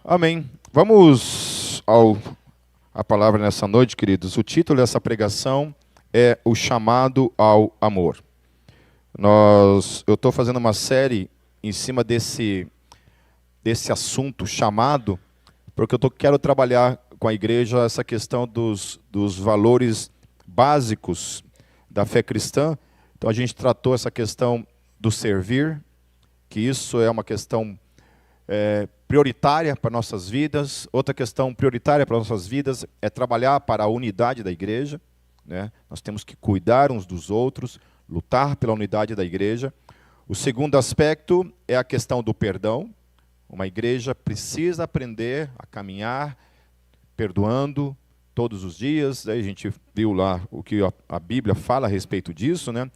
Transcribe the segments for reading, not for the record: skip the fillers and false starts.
Amém. Vamos à palavra nessa noite, queridos. O título dessa pregação é O Chamado ao Amor. Eu estou fazendo uma série em cima desse assunto chamado, porque quero trabalhar com a igreja essa questão dos valores básicos da fé cristã. Então a gente tratou essa questão do servir, que isso é uma questão prioritária para nossas vidas. Outra questão prioritária para nossas vidas é trabalhar para a unidade da igreja, né? Nós temos que cuidar uns dos outros, lutar pela unidade da igreja. O segundo aspecto é a questão do perdão. Uma igreja precisa aprender a caminhar perdoando todos os dias. Aí a gente viu lá o que a Bíblia fala a respeito disso, né?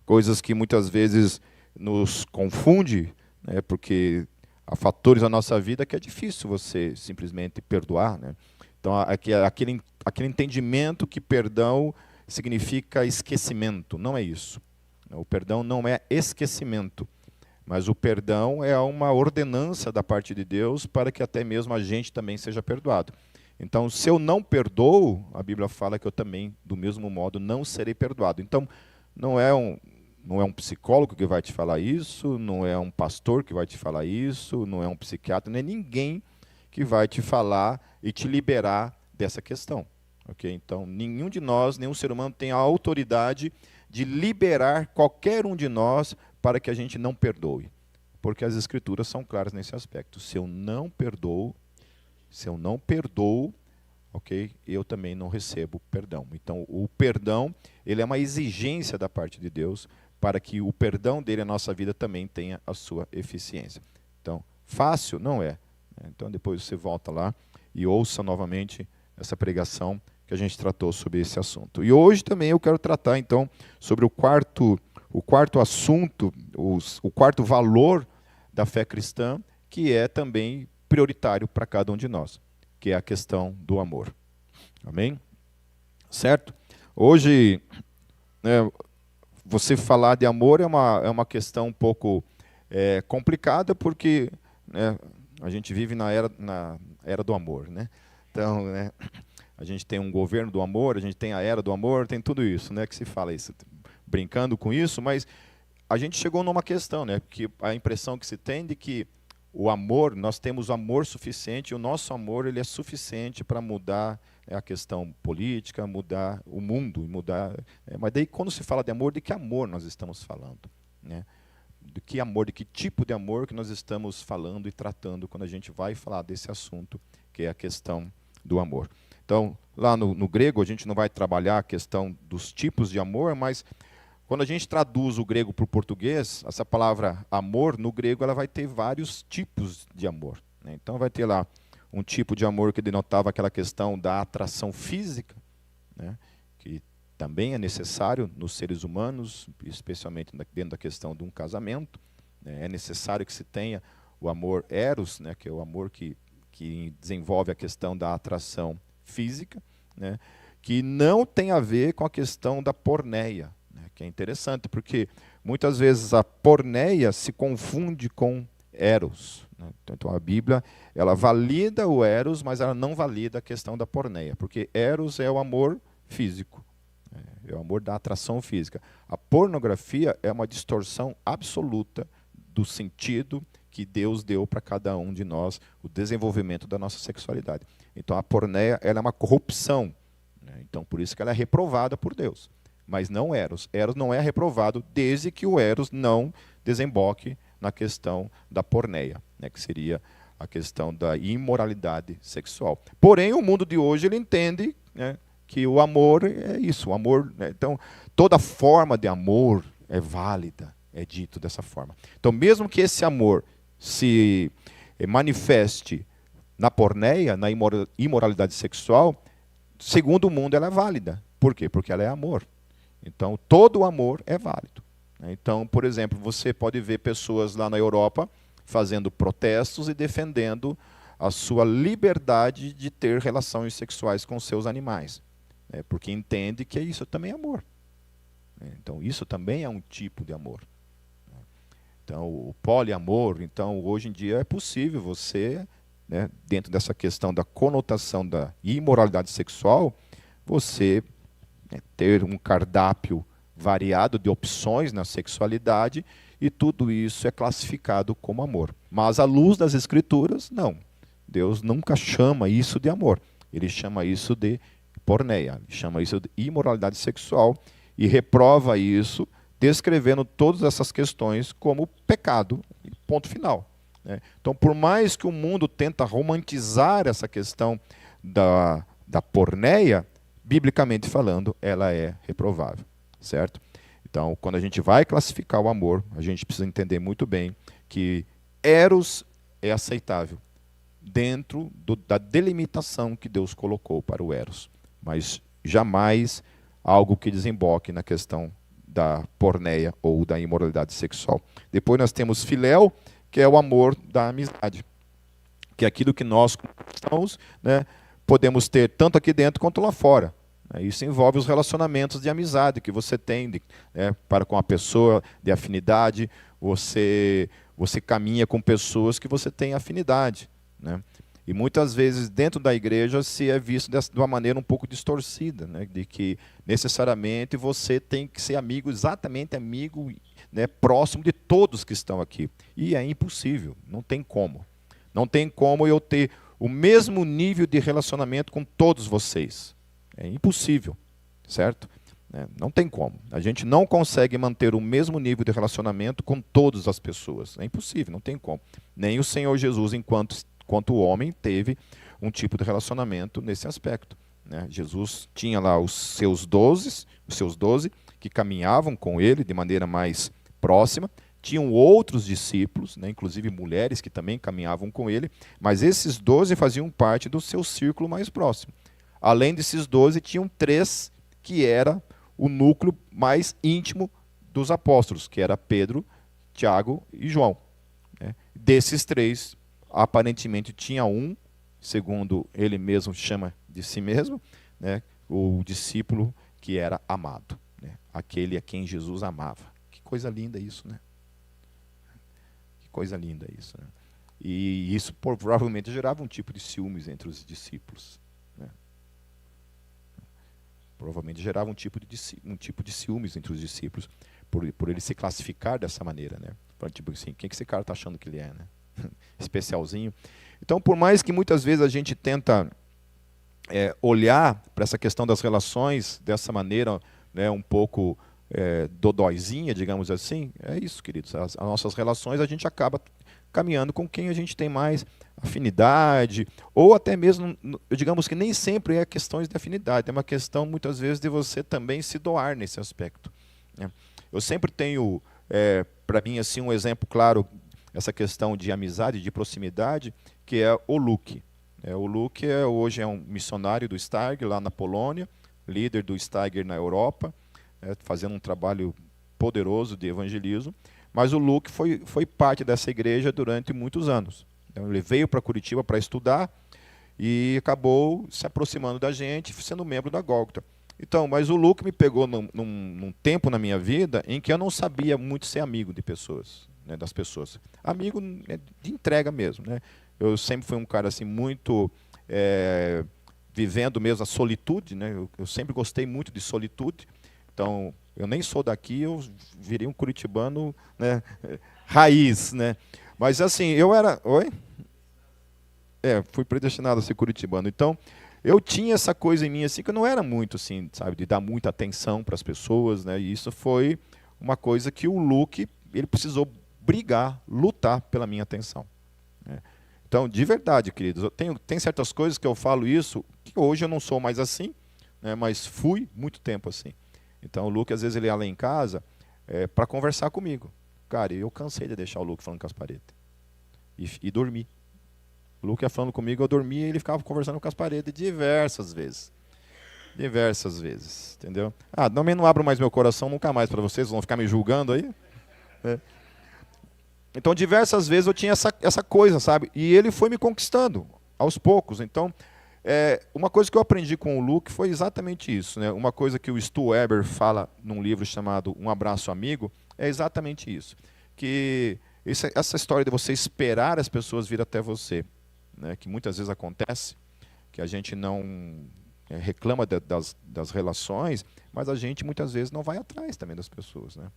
Coisas que muitas vezes nos confunde, né? Porque há fatores na nossa vida que é difícil você simplesmente perdoar, né? Então, aquele entendimento que perdão significa esquecimento. Não é isso. O perdão não é esquecimento, mas o perdão é uma ordenança da parte de Deus para que até mesmo a gente também seja perdoado. Então, se eu não perdoo, a Bíblia fala que eu também, do mesmo modo, não serei perdoado. Então, não é um psicólogo que vai te falar isso, não é um pastor que vai te falar isso, não é um psiquiatra, não é ninguém que vai te falar e te liberar dessa questão. Okay? Então, nenhum de nós, nenhum ser humano tem a autoridade de liberar qualquer um de nós para que a gente não perdoe. Porque as Escrituras são claras nesse aspecto. Se eu não perdoo, ok, eu também não recebo perdão. Então, o perdão, ele é uma exigência da parte de Deus para que o perdão dele, a nossa vida, também tenha a sua eficiência. Então, fácil não é. Então, depois você volta lá e ouça novamente essa pregação que a gente tratou sobre esse assunto. E hoje também eu quero tratar, então, sobre o quarto assunto, o quarto valor da fé cristã, que é também prioritário para cada um de nós, que é a questão do amor. Amém? Certo? Hoje, né, você falar de amor é uma questão um pouco complicada, porque, né, a gente vive na era do amor, né? Então, né, a gente tem um governo do amor, a gente tem a era do amor, tem tudo isso, né, que se fala isso, brincando com isso, mas a gente chegou numa questão, né, que a impressão que se tem de que o amor, nós temos amor suficiente, e o nosso amor ele é suficiente para mudar a questão política, mudar o mundo, mas daí quando se fala de amor, de que amor nós estamos falando, né? De que amor, de que tipo de amor que nós estamos falando e tratando quando a gente vai falar desse assunto, que é a questão do amor. Então, lá no grego, a gente não vai trabalhar a questão dos tipos de amor, mas quando a gente traduz o grego para o português, essa palavra amor, no grego, ela vai ter vários tipos de amor, né? Então, vai ter lá um tipo de amor que denotava aquela questão da atração física, né, que também é necessário nos seres humanos, especialmente dentro da questão de um casamento, né? É necessário que se tenha o amor eros, né, que é o amor que desenvolve a questão da atração física, né, que não tem a ver com a questão da porneia, né, que é interessante, porque muitas vezes a porneia se confunde com eros, né? Então a Bíblia ela valida o eros, mas ela não valida a questão da porneia, porque eros é o amor físico, é o amor da atração física. A pornografia é uma distorção absoluta do sentido que Deus deu para cada um de nós, o desenvolvimento da nossa sexualidade. Então a porneia ela é uma corrupção, né? Então por isso que ela é reprovada por Deus. Mas não eros. Eros não é reprovado desde que o eros não desemboque na questão da porneia, né, que seria a questão da imoralidade sexual. Porém, o mundo de hoje ele entende, né, que o amor é isso, o amor, né, então toda forma de amor é válida, é dito dessa forma. Então, mesmo que esse amor se manifeste na porneia, na imoralidade sexual, segundo o mundo ela é válida. Por quê? Porque ela é amor. Então, todo o amor é válido. Então, por exemplo, você pode ver pessoas lá na Europa fazendo protestos e defendendo a sua liberdade de ter relações sexuais com seus animais, né? Porque entende que isso também é amor, né? Então, isso também é um tipo de amor. Então, o poliamor, então, hoje em dia é possível você né, dentro dessa questão da conotação da imoralidade sexual, você, né, ter um cardápio variado de opções na sexualidade, e tudo isso é classificado como amor. Mas à luz das Escrituras, não. Deus nunca chama isso de amor. Ele chama isso de porneia, ele chama isso de imoralidade sexual, e reprova isso, descrevendo todas essas questões como pecado, ponto final. Né? Então, por mais que o mundo tenta romantizar essa questão da porneia, biblicamente falando, ela é reprovável, certo? Então, quando a gente vai classificar o amor, a gente precisa entender muito bem que eros é aceitável dentro da delimitação que Deus colocou para o eros, mas jamais algo que desemboque na questão da porneia ou da imoralidade sexual. Depois nós temos filéu, que é o amor da amizade, que é aquilo que nós cristãos, né, podemos ter tanto aqui dentro quanto lá fora. Isso envolve os relacionamentos de amizade que você tem para com a pessoa, de afinidade. Você caminha com pessoas que você tem afinidade. Né? E muitas vezes dentro da igreja se é visto de uma maneira um pouco distorcida, né? De que necessariamente você tem que ser amigo, exatamente amigo, né, próximo de todos que estão aqui. E é impossível, não tem como. Não tem como eu ter o mesmo nível de relacionamento com todos vocês. É impossível, certo? Não tem como. A gente não consegue manter o mesmo nível de relacionamento com todas as pessoas. É impossível, não tem como. Nem o Senhor Jesus, enquanto homem, teve um tipo de relacionamento nesse aspecto. Né? Jesus tinha lá os seus 12, que caminhavam com ele de maneira mais próxima. Tinham outros discípulos, né, inclusive mulheres que também caminhavam com ele, mas esses 12 faziam parte do seu círculo mais próximo. Além desses 12, tinham 3 que era o núcleo mais íntimo dos apóstolos, que era Pedro, Tiago e João. Né? Desses 3, aparentemente tinha um, segundo ele mesmo chama de si mesmo, né, o discípulo que era amado, né, aquele a quem Jesus amava. Que coisa linda isso, né? Que coisa linda isso. Né? E isso provavelmente gerava um tipo de ciúmes entre os discípulos. Né? Provavelmente gerava um tipo de ciúmes entre os discípulos por ele se classificar dessa maneira, né? Tipo assim, quem que esse cara está achando que ele é, né? Especialzinho. Então, por mais que muitas vezes a gente tenta olhar para essa questão das relações dessa maneira, né, um pouco dodóizinha, digamos assim, é isso, queridos. As nossas relações a gente acaba caminhando com quem a gente tem mais afinidade, ou até mesmo, digamos que nem sempre é questões de afinidade, é uma questão muitas vezes de você também se doar nesse aspecto. Né? Eu sempre tenho, para mim, assim, um exemplo claro, essa questão de amizade, de proximidade, que é o Luke. O Luke hoje é um missionário do Steiger, lá na Polônia, líder do Steiger na Europa, fazendo um trabalho poderoso de evangelismo, mas o Luke foi parte dessa igreja durante muitos anos. Então, ele veio para Curitiba para estudar e acabou se aproximando da gente, sendo membro da Gólgota. Então, mas o Luke me pegou num tempo na minha vida em que eu não sabia muito ser amigo de pessoas, né, das pessoas. Amigo de entrega mesmo. Né? Eu sempre fui um cara assim, muito vivendo mesmo a solitude. Né? Eu sempre gostei muito de solitude. Então, eu nem sou daqui, eu virei um curitibano, né, raiz. Né? Mas assim, eu era... Oi? Fui predestinado a ser curitibano. Então, eu tinha essa coisa em mim assim, que eu não era muito assim, sabe, de dar muita atenção para as pessoas, né? E isso foi uma coisa que o Luke, ele precisou brigar, lutar pela minha atenção. Né? Então, de verdade, queridos, tem certas coisas que eu falo isso, que hoje eu não sou mais assim, né, mas fui muito tempo assim. Então, o Luke, às vezes, ele ia lá em casa para conversar comigo. Cara, eu cansei de deixar o Luke falando com as paredes. E dormi. O Luke ia falando comigo, eu dormia e ele ficava conversando com as paredes diversas vezes. Diversas vezes, entendeu? Também não abro mais meu coração nunca mais para vocês, vão ficar me julgando aí. Então, diversas vezes eu tinha essa coisa, sabe? E ele foi me conquistando, aos poucos. Então, uma coisa que eu aprendi com o Luke foi exatamente isso. Né? Uma coisa que o Stu Weber fala num livro chamado Um Abraço Amigo, é exatamente isso. Que essa história de você esperar as pessoas vir até você, né, que muitas vezes acontece, que a gente não reclama das relações, mas a gente muitas vezes não vai atrás também das pessoas, né?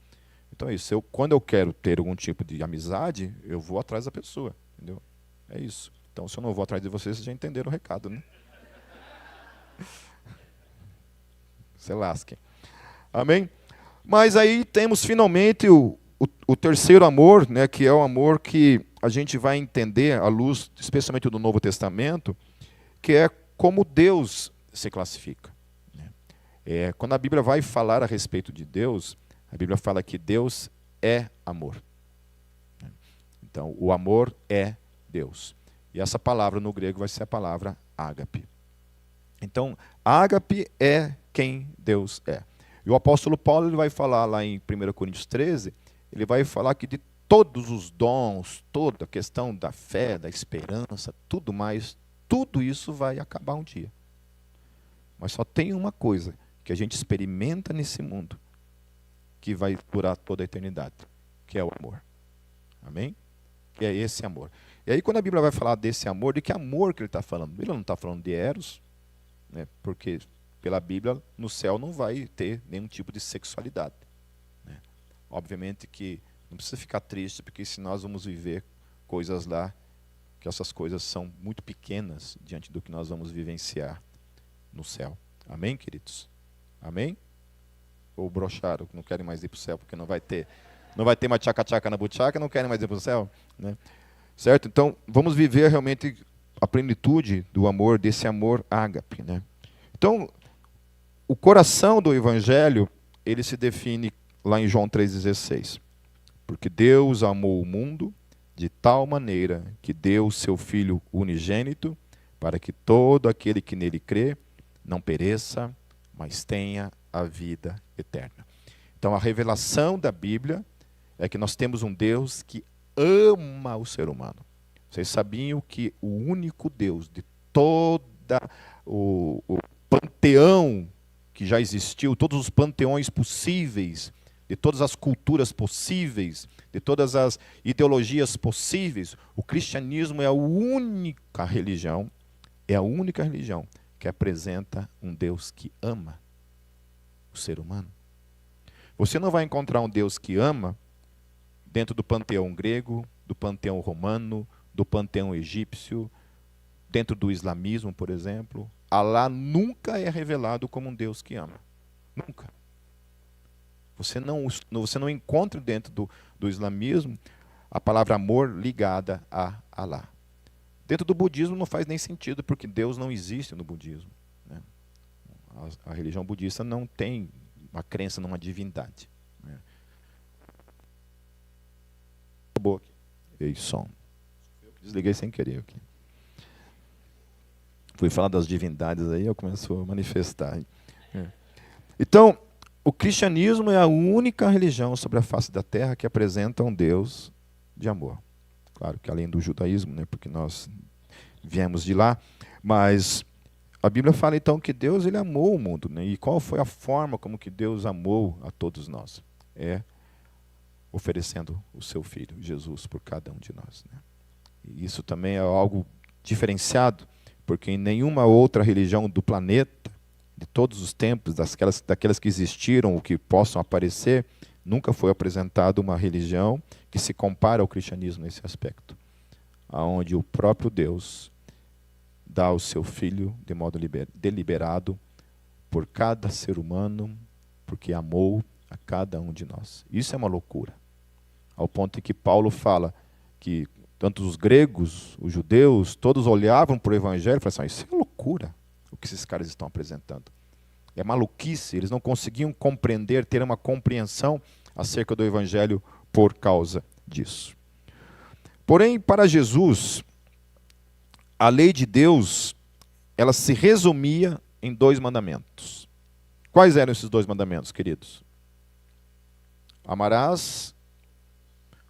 Então é isso. Quando eu quero ter algum tipo de amizade, eu vou atrás da pessoa, entendeu? É isso. Então, se eu não vou atrás de vocês já entenderam o recado, né? Se lasquem. Amém? Mas aí temos finalmente o terceiro amor, né, que é o amor que a gente vai entender à luz, especialmente do Novo Testamento, que é como Deus se classifica. Quando a Bíblia vai falar a respeito de Deus, a Bíblia fala que Deus é amor. Então, o amor é Deus. E essa palavra no grego vai ser a palavra ágape. Então, ágape é quem Deus é. E o apóstolo Paulo ele vai falar lá em 1 Coríntios 13, ele vai falar que de todos os dons, toda a questão da fé, da esperança, tudo mais, tudo isso vai acabar um dia. Mas só tem uma coisa que a gente experimenta nesse mundo, que vai durar toda a eternidade, que é o amor. Amém? Que é esse amor. E aí quando a Bíblia vai falar desse amor, de que amor que ele está falando? Ele não está falando de eros, né? Porque pela Bíblia no céu não vai ter nenhum tipo de sexualidade, né? Obviamente que não precisa ficar triste, porque se nós vamos viver coisas lá, que essas coisas são muito pequenas diante do que nós vamos vivenciar no céu. Amém, queridos? Amém? Ou broxaram, não querem mais ir para o céu, porque não vai ter mais tchaca-tchaca na buchaca, não querem mais ir para o céu, né? Certo? Então, vamos viver realmente a plenitude do amor, desse amor ágape, né? Então, o coração do Evangelho, ele se define lá em João 3,16. Porque Deus amou o mundo de tal maneira que deu o seu Filho unigênito, para que todo aquele que nele crê não pereça, mas tenha a vida eterna. Então, a revelação da Bíblia é que nós temos um Deus que ama o ser humano. Vocês sabiam que o único Deus de toda o panteão que já existiu, todos os panteões possíveis, de todas as culturas possíveis, de todas as ideologias possíveis, o cristianismo é a única religião que apresenta um Deus que ama o ser humano. Você não vai encontrar um Deus que ama dentro do panteão grego, do panteão romano, do panteão egípcio, dentro do islamismo, por exemplo. Alá nunca é revelado como um Deus que ama. Nunca. Você não encontra dentro do islamismo a palavra amor ligada a Alá. Dentro do budismo não faz nem sentido, porque Deus não existe no budismo, né? A religião budista não tem uma crença numa divindade, né? Acabou aqui. Ei, som. Desliguei sem querer aqui. Fui falar das divindades aí, eu começou a manifestar. Então, o cristianismo é a única religião sobre a face da terra que apresenta um Deus de amor. Claro que além do judaísmo, né, porque nós viemos de lá, mas a Bíblia fala então que Deus ele amou o mundo, né? E qual foi a forma como que Deus amou a todos nós? Oferecendo o seu Filho, Jesus, por cada um de nós, né? E isso também é algo diferenciado, porque em nenhuma outra religião do planeta, de todos os tempos, daquelas que existiram ou que possam aparecer, nunca foi apresentada uma religião que se compara ao cristianismo nesse aspecto, aonde o próprio Deus dá o seu Filho de modo deliberado por cada ser humano, porque amou a cada um de nós. Isso é uma loucura. Ao ponto em que Paulo fala que tanto os gregos, os judeus, todos olhavam para o Evangelho e falavam assim, isso é loucura o que esses caras estão apresentando. É maluquice, eles não conseguiam compreender, ter uma compreensão acerca do Evangelho por causa disso. Porém, para Jesus, a lei de Deus, ela se resumia em 2 mandamentos. Quais eram esses 2 mandamentos, queridos? Amarás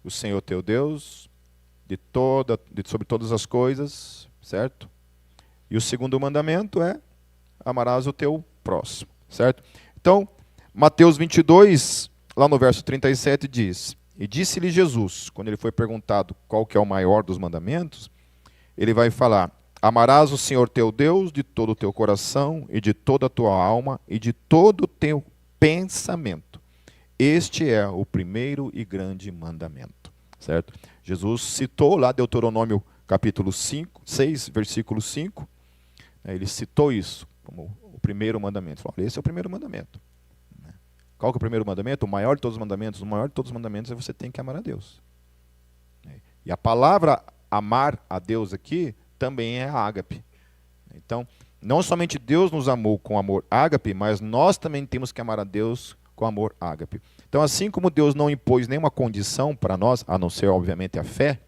o Senhor teu Deus sobre todas as coisas, certo? E o segundo mandamento é amarás o teu próximo, certo? Então, Mateus 22, lá no verso 37 diz, e disse-lhe Jesus, quando ele foi perguntado qual que é o maior dos mandamentos, ele vai falar: amarás o Senhor teu Deus de todo o teu coração e de toda a tua alma e de todo o teu pensamento. Este é o primeiro e grande mandamento. Certo? Jesus citou lá Deuteronômio capítulo 6, versículo 5. Ele citou isso como o primeiro mandamento. Falou: esse é o primeiro mandamento. Qual que é o primeiro mandamento? O maior de todos os mandamentos. O maior de todos os mandamentos é você tem que amar a Deus. E a palavra amar a Deus aqui também é ágape. Então, não somente Deus nos amou com amor ágape, mas nós também temos que amar a Deus com amor ágape. Então, assim como Deus não impôs nenhuma condição para nós, a não ser, obviamente, a fé,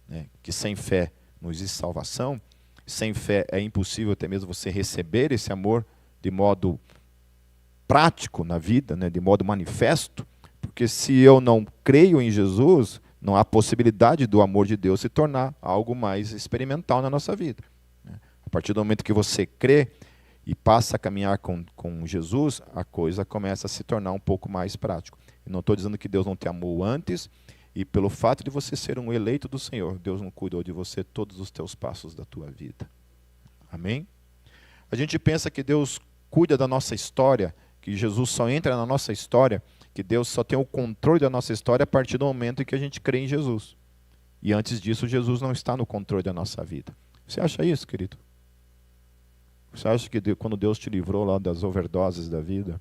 né, que sem fé não existe salvação, sem fé é impossível até mesmo você receber esse amor de modo prático na vida, né, de modo manifesto, porque se eu não creio em Jesus, não há possibilidade do amor de Deus se tornar algo mais experimental na nossa vida. A partir do momento que você crê e passa a caminhar com Jesus, a coisa começa a se tornar um pouco mais prático. Eu não estou dizendo que Deus não te amou antes, e pelo fato de você ser um eleito do Senhor, Deus não cuidou de você todos os teus passos da tua vida. Amém? A gente pensa que Deus cuida da nossa história, que Jesus só entra na nossa história, que Deus só tem o controle da nossa história a partir do momento em que a gente crê em Jesus. E antes disso, Jesus não está no controle da nossa vida. Você acha isso, querido? Você acha que quando Deus te livrou lá das overdoses da vida,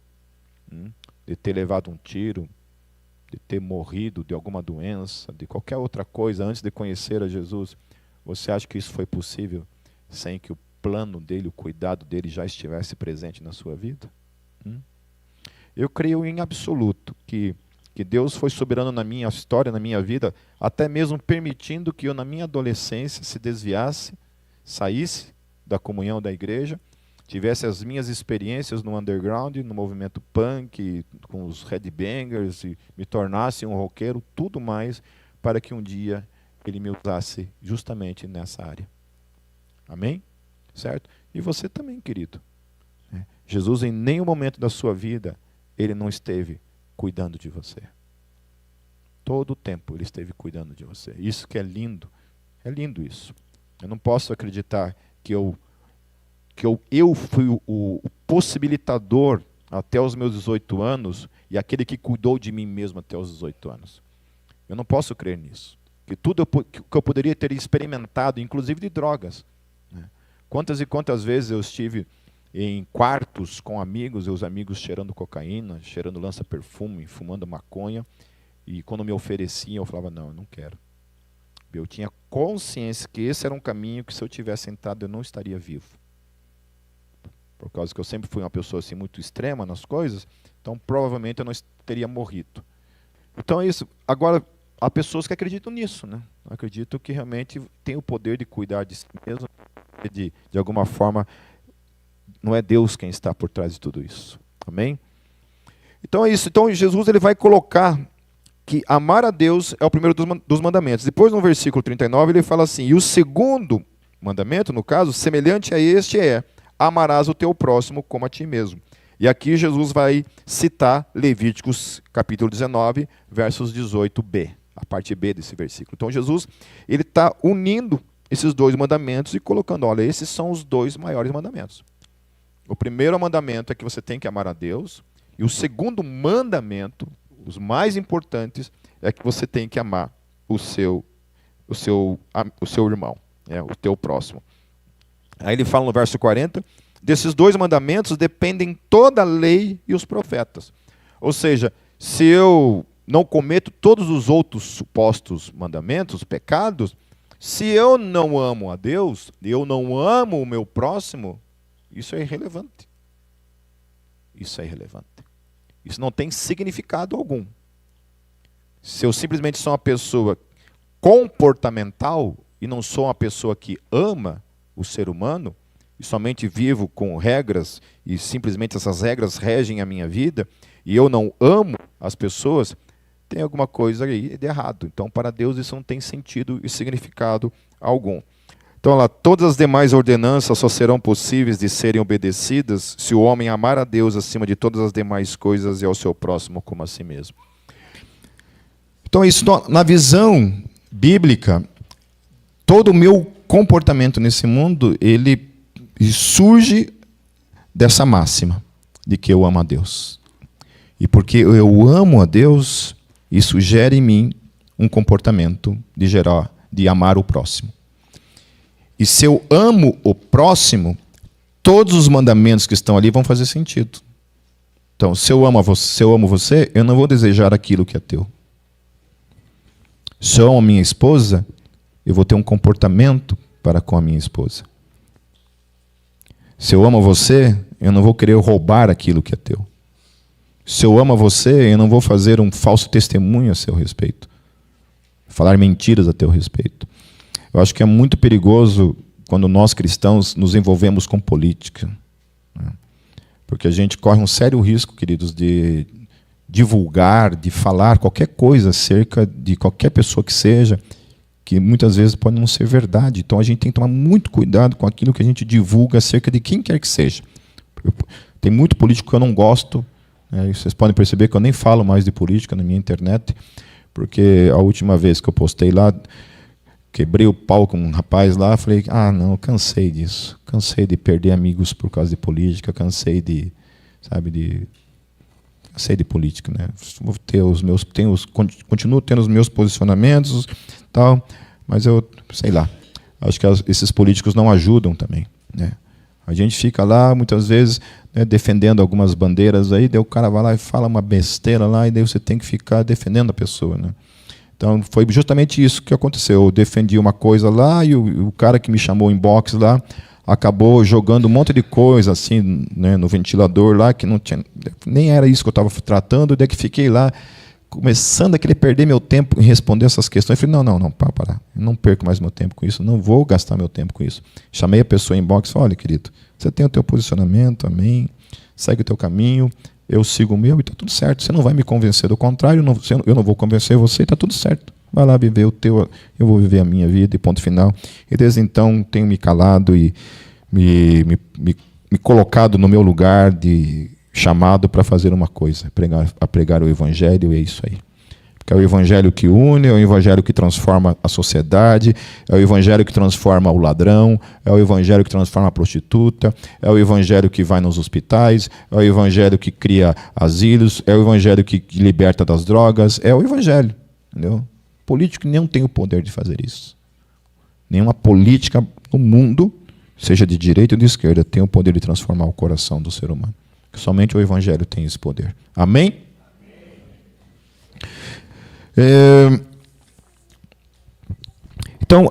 de ter levado um tiro, de ter morrido de alguma doença, de qualquer outra coisa antes de conhecer a Jesus, você acha que isso foi possível sem que o plano dele, o cuidado dele já estivesse presente na sua vida? Eu creio em absoluto que Deus foi soberano na minha história, na minha vida, até mesmo permitindo que eu, na minha adolescência, se desviasse, saísse da comunhão da igreja, tivesse as minhas experiências no underground, no movimento punk, com os headbangers, e me tornasse um roqueiro, tudo mais, para que um dia ele me usasse justamente nessa área. Amém? Certo? E você também, querido. Jesus, em nenhum momento da sua vida, ele não esteve cuidando de você. Todo o tempo ele esteve cuidando de você. Isso que é lindo. É lindo isso. Eu não posso acreditar que eu fui o possibilitador até os meus 18 anos e aquele que cuidou de mim mesmo até os 18 anos. Eu não posso crer nisso. Que tudo que eu poderia ter experimentado, inclusive de drogas. Quantas e quantas vezes eu estive em quartos com amigos, e os amigos cheirando cocaína, cheirando lança-perfume, fumando maconha, e quando me ofereciam, eu falava: não, eu não quero. Eu tinha consciência que esse era um caminho que, se eu tivesse entrado, eu não estaria vivo. Por causa que eu sempre fui uma pessoa assim, muito extrema nas coisas, então provavelmente eu não teria morrido. Então é isso. Agora, há pessoas que acreditam nisso, né? Acreditam que realmente tem o poder de cuidar de si mesmo, de alguma forma. Não é Deus quem está por trás de tudo isso. Amém? Então é isso. Então Jesus ele vai colocar que amar a Deus é o primeiro dos mandamentos. Depois, no versículo 39, ele fala assim: e o segundo mandamento, no caso, semelhante a este é: amarás o teu próximo como a ti mesmo. E aqui Jesus vai citar Levíticos capítulo 19, versos 18b, a parte B desse versículo. Então Jesus ele está unindo esses dois mandamentos e colocando: olha, esses são os dois maiores mandamentos. O primeiro mandamento é que você tem que amar a Deus. E o segundo mandamento, os mais importantes, é que você tem que amar o seu irmão, o teu próximo. Aí ele fala no verso 40, desses dois mandamentos dependem toda a lei e os profetas. Ou seja, se eu não cometo todos os outros supostos mandamentos, pecados, se eu não amo a Deus, eu não amo o meu próximo, isso é irrelevante. Isso é irrelevante. Isso não tem significado algum. Se eu simplesmente sou uma pessoa comportamental e não sou uma pessoa que ama o ser humano, e somente vivo com regras, e simplesmente essas regras regem a minha vida, e eu não amo as pessoas, tem alguma coisa aí de errado. Então, para Deus, isso não tem sentido e significado algum. Então, lá, todas as demais ordenanças só serão possíveis de serem obedecidas se o homem amar a Deus acima de todas as demais coisas e ao seu próximo como a si mesmo. Então, isso na visão bíblica, todo o meu comportamento nesse mundo, ele surge dessa máxima de que eu amo a Deus. E porque eu amo a Deus, isso gera em mim um comportamento de amar o próximo. E se eu amo o próximo, todos os mandamentos que estão ali vão fazer sentido. Então, se eu amo você, eu não vou desejar aquilo que é teu. Se eu amo a minha esposa, eu vou ter um comportamento para com a minha esposa. Se eu amo você, eu não vou querer roubar aquilo que é teu. Se eu amo você, eu não vou fazer um falso testemunho a seu respeito. Falar mentiras a teu respeito. Eu acho que é muito perigoso quando nós cristãos nos envolvemos com política. Porque a gente corre um sério risco, queridos, de divulgar, de falar qualquer coisa acerca de qualquer pessoa que seja, que muitas vezes pode não ser verdade. Então a gente tem que tomar muito cuidado com aquilo que a gente divulga acerca de quem quer que seja. Tem muito político que eu não gosto, né? Vocês podem perceber que eu nem falo mais de política na minha internet, porque a última vez que eu postei lá, quebrei o pau com um rapaz lá, falei, não, cansei disso. Cansei de perder amigos por causa de política, cansei de política, né? Vou ter continuo tendo os meus posicionamentos, tal, mas eu sei lá. Acho que esses políticos não ajudam também, né? A gente fica lá muitas vezes, né, defendendo algumas bandeiras aí, daí o cara vai lá e fala uma besteira lá e daí você tem que ficar defendendo a pessoa, né? Então foi justamente isso que aconteceu. Eu defendi uma coisa lá e o cara que me chamou em box lá acabou jogando um monte de coisa assim, né, no ventilador lá, que não tinha, nem era isso que eu estava tratando, daí que fiquei lá começando a querer perder meu tempo em responder essas questões. Eu falei, não, para. Eu não perco mais meu tempo com isso, não vou gastar meu tempo com isso. Chamei a pessoa em box e falei, olha, querido, você tem o teu posicionamento, amém, segue o teu caminho, eu sigo o meu e está tudo certo. Você não vai me convencer do contrário, eu não vou convencer você, está tudo certo. Vai lá viver o teu, eu vou viver a minha vida e ponto final. E desde então tenho me calado e me colocado no meu lugar de chamado para fazer uma coisa, pregar o Evangelho, e é isso aí. Porque é o Evangelho que une, é o Evangelho que transforma a sociedade, é o Evangelho que transforma o ladrão, é o Evangelho que transforma a prostituta, é o Evangelho que vai nos hospitais, é o Evangelho que cria asilos, é o Evangelho que liberta das drogas, é o Evangelho. Entendeu? Político não tem o poder de fazer isso. Nenhuma política no mundo, seja de direita ou de esquerda, tem o poder de transformar o coração do ser humano. Somente o Evangelho tem esse poder. Amém? Então,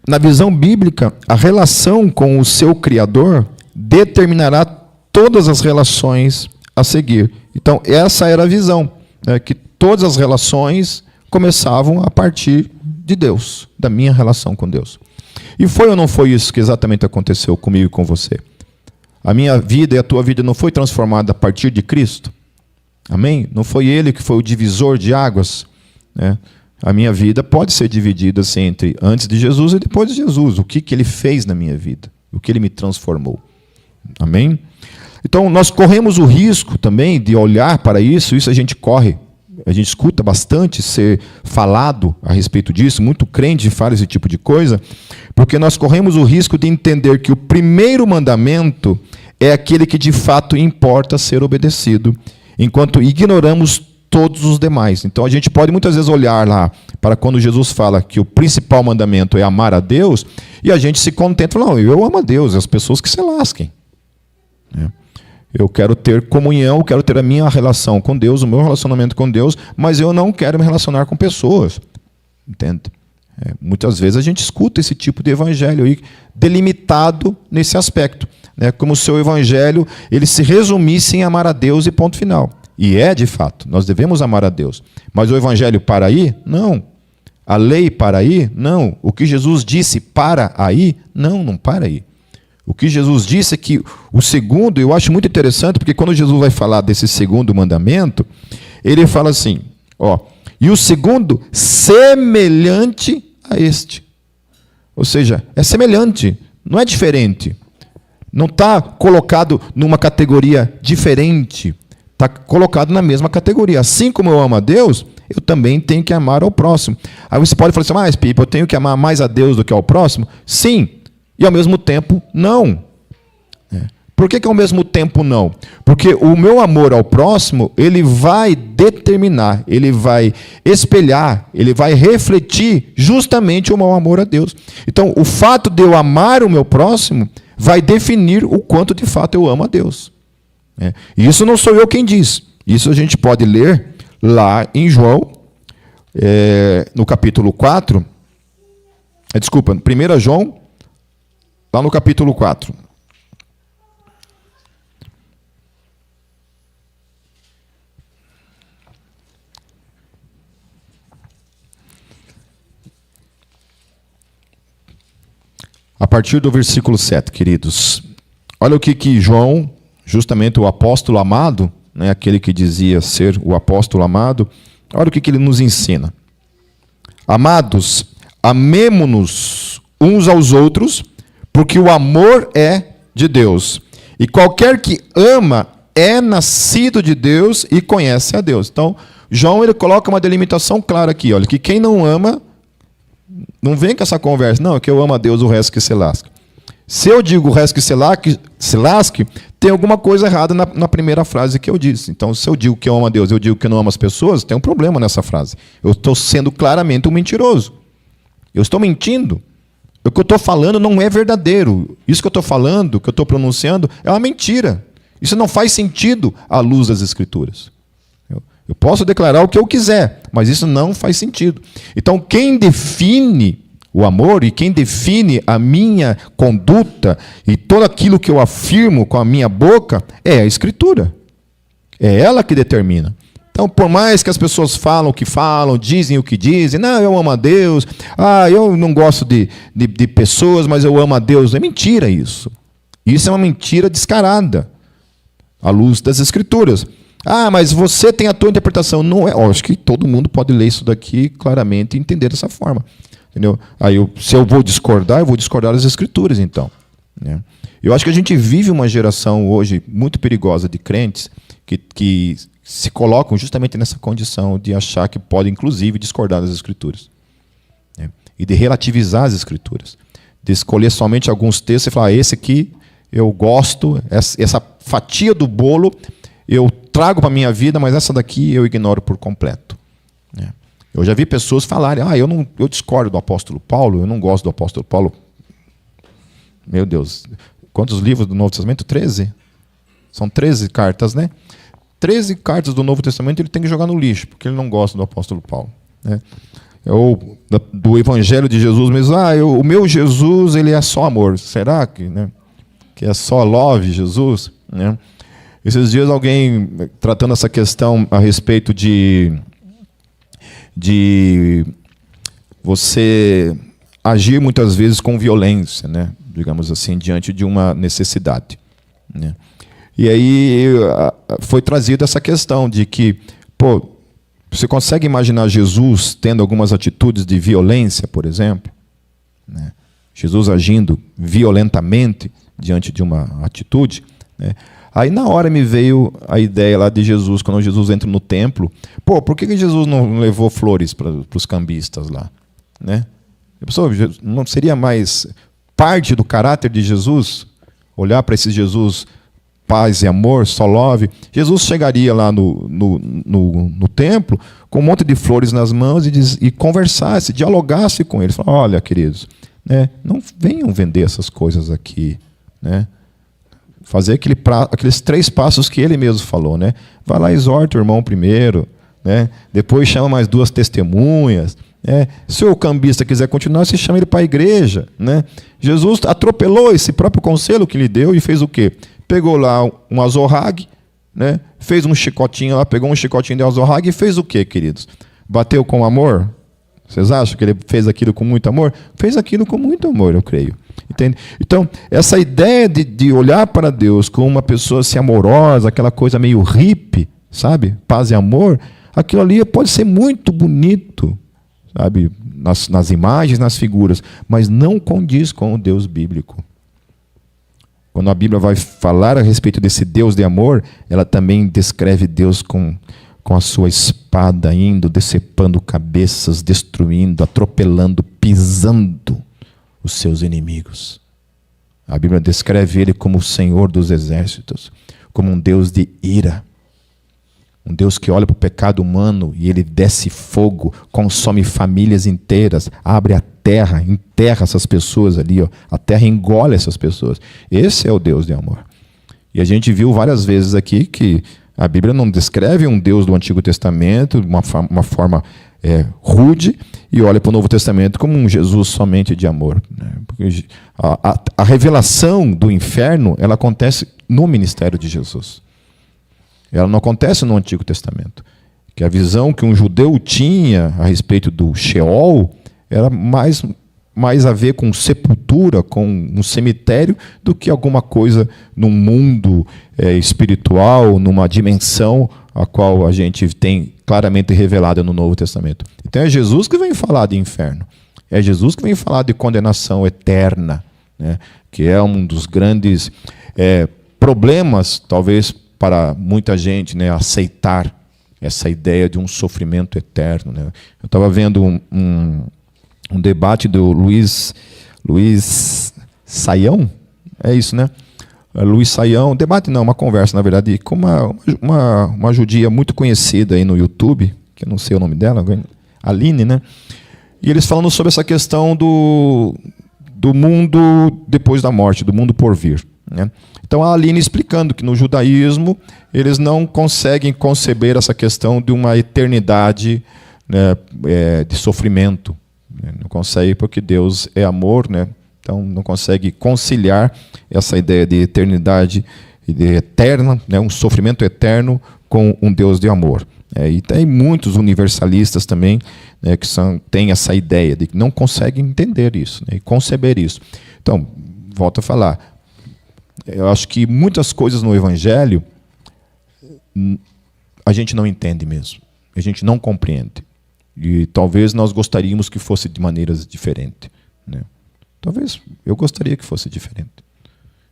na visão bíblica, a relação com o seu Criador determinará todas as relações a seguir. Então, essa era a visão, né, que todas as relações começavam a partir de Deus, da minha relação com Deus. E foi ou não foi isso que exatamente aconteceu comigo e com você? A minha vida e a tua vida não foi transformada a partir de Cristo? Amém? Não foi Ele que foi o divisor de águas? Né? A minha vida pode ser dividida assim, entre antes de Jesus e depois de Jesus. O que Ele fez na minha vida? O que Ele me transformou? Amém? Então, nós corremos o risco também de olhar para isso a gente corre. A gente escuta bastante ser falado a respeito disso, muito crente fala esse tipo de coisa, porque nós corremos o risco de entender que o primeiro mandamento é aquele que de fato importa ser obedecido, enquanto ignoramos todos os demais. Então a gente pode muitas vezes olhar lá para quando Jesus fala que o principal mandamento é amar a Deus, e a gente se contenta, não, eu amo a Deus, as pessoas que se lasquem. Eu quero ter comunhão, quero ter a minha relação com Deus, o meu relacionamento com Deus, mas eu não quero me relacionar com pessoas. Entende? Muitas vezes a gente escuta esse tipo de evangelho aí, delimitado nesse aspecto, né? Como se o evangelho ele se resumisse em amar a Deus e ponto final. E de fato, nós devemos amar a Deus. Mas o evangelho para aí? Não. A lei para aí? Não. O que Jesus disse para aí? Não para aí. O que Jesus disse é que o segundo, eu acho muito interessante, porque quando Jesus vai falar desse segundo mandamento, ele fala assim, e o segundo, semelhante a este. Ou seja, é semelhante, não é diferente. Não está colocado numa categoria diferente, Está colocado na mesma categoria. Assim como eu amo a Deus, eu também tenho que amar ao próximo. Aí você pode falar assim, mas Pipo, eu tenho que amar mais a Deus do que ao próximo? Sim, e ao mesmo tempo, não. Por que ao mesmo tempo não? Porque o meu amor ao próximo, ele vai determinar, ele vai espelhar, ele vai refletir justamente o meu amor a Deus. Então, o fato de eu amar o meu próximo vai definir o quanto de fato eu amo a Deus. E isso não sou eu quem diz. Isso a gente pode ler lá em João, no capítulo 4. Desculpa, 1 João, lá no capítulo 4. A partir do versículo 7, queridos. Olha o que João, justamente o apóstolo amado, né, aquele que dizia ser o apóstolo amado, olha o que ele nos ensina. Amados, amemo-nos uns aos outros, porque o amor é de Deus. E qualquer que ama é nascido de Deus e conhece a Deus. Então, João ele coloca uma delimitação clara aqui, olha, que quem não ama, não vem com essa conversa, não, é que eu amo a Deus, o resto que se lasque. Se eu digo o resto que se lasque, tem alguma coisa errada na primeira frase que eu disse. Então, se eu digo que eu amo a Deus, eu digo que eu não amo as pessoas, tem um problema nessa frase. Eu estou sendo claramente um mentiroso. Eu estou mentindo. O que eu estou falando não é verdadeiro. Isso que eu estou falando, que eu estou pronunciando, é uma mentira. Isso não faz sentido à luz das Escrituras. Eu posso declarar o que eu quiser, mas isso não faz sentido. Então, quem define o amor e quem define a minha conduta e todo aquilo que eu afirmo com a minha boca é a Escritura. É ela que determina. Então, por mais que as pessoas falam o que falam, dizem o que dizem, não, eu amo a Deus, eu não gosto de pessoas, mas eu amo a Deus. É mentira isso. Isso é uma mentira descarada, à luz das Escrituras. Mas você tem a tua interpretação. Não é. Acho que todo mundo pode ler isso daqui claramente e entender dessa forma. Entendeu? Aí, se eu vou discordar das Escrituras, então. Né? Eu acho que a gente vive uma geração hoje muito perigosa de crentes que se colocam justamente nessa condição de achar que podem, inclusive, discordar das Escrituras. Né? E de relativizar as Escrituras. De escolher somente alguns textos e falar, esse aqui eu gosto, essa fatia do bolo eu trago para a minha vida, mas essa daqui eu ignoro por completo. Eu já vi pessoas falarem, eu discordo do apóstolo Paulo, eu não gosto do apóstolo Paulo. Meu Deus, quantos livros do Novo Testamento? 13? São 13 cartas, né? 13 cartas do Novo Testamento ele tem que jogar no lixo, porque ele não gosta do apóstolo Paulo. Né? Ou do Evangelho de Jesus mesmo, o meu Jesus ele é só amor. Será que é só love Jesus? Né? Esses dias alguém tratando essa questão a respeito de você agir muitas vezes com violência, né? Digamos assim, diante de uma necessidade. Né? E aí foi trazida essa questão de que, você consegue imaginar Jesus tendo algumas atitudes de violência, por exemplo? Né? Jesus agindo violentamente diante de uma atitude, né? Aí, na hora, me veio a ideia lá de Jesus, quando Jesus entra no templo. Por que Jesus não levou flores para os cambistas lá? Né? Não seria mais parte do caráter de Jesus olhar para esse Jesus paz e amor, só love? Jesus chegaria lá no templo com um monte de flores nas mãos e conversasse, dialogasse com eles. Falasse, olha, queridos, né, não venham vender essas coisas aqui, né? Fazer aqueles 3 passos que ele mesmo falou, né? Vai lá e exorta o irmão primeiro, né? Depois chama mais 2 testemunhas. Né? Se o cambista quiser continuar, você chama ele para a igreja. Né? Jesus atropelou esse próprio conselho que lhe deu e fez o quê? Pegou lá um azorrague, né? Fez um chicotinho lá, pegou um chicotinho de azorrague e fez o quê, queridos? Bateu com amor? Vocês acham que ele fez aquilo com muito amor? Fez aquilo com muito amor, eu creio. Entende? Então, essa ideia de olhar para Deus como uma pessoa assim, amorosa, aquela coisa meio hippie, sabe? Paz e amor, aquilo ali pode ser muito bonito, sabe? Nas imagens, nas figuras, mas não condiz com o Deus bíblico. Quando a Bíblia vai falar a respeito desse Deus de amor, ela também descreve Deus com a sua espada indo, decepando cabeças, destruindo, atropelando, pisando os seus inimigos. A Bíblia descreve ele como o Senhor dos exércitos, como um Deus de ira. Um Deus que olha para o pecado humano e ele desce fogo, consome famílias inteiras, abre a terra, enterra essas pessoas ali, ó. A terra engole essas pessoas. Esse é o Deus de amor. E a gente viu várias vezes aqui que a Bíblia não descreve um Deus do Antigo Testamento de uma forma rude, e olha para o Novo Testamento como um Jesus somente de amor. Porque a revelação do inferno, ela acontece no ministério de Jesus. Ela não acontece no Antigo Testamento. Que a visão que um judeu tinha a respeito do Sheol era mais a ver com sepultura, com um cemitério, do que alguma coisa num mundo espiritual, numa dimensão a qual a gente tem claramente revelada no Novo Testamento. Então é Jesus que vem falar de inferno. É Jesus que vem falar de condenação eterna, né? Que é um dos grandes problemas, talvez, para muita gente, né, aceitar essa ideia de um sofrimento eterno, né? Eu estava vendo um debate do Luiz Saião, é isso, né? Luiz Saião, debate não, uma conversa, na verdade, com uma judia muito conhecida aí no YouTube, que eu não sei o nome dela, Aline, né? E eles falando sobre essa questão do mundo depois da morte, do mundo por vir, né? Então a Aline explicando que no judaísmo eles não conseguem conceber essa questão de uma eternidade, né, de sofrimento. Não consegue porque Deus é amor, né? Então não consegue conciliar essa ideia de eternidade e de eterna, né, um sofrimento eterno com um Deus de amor. E tem muitos universalistas também, né, que têm essa ideia de que não conseguem entender isso, né, e conceber isso. Então, volto a falar, eu acho que muitas coisas no Evangelho a gente não entende mesmo, a gente não compreende. E talvez nós gostaríamos que fosse de maneiras diferentes, né? Talvez eu gostaria que fosse diferente.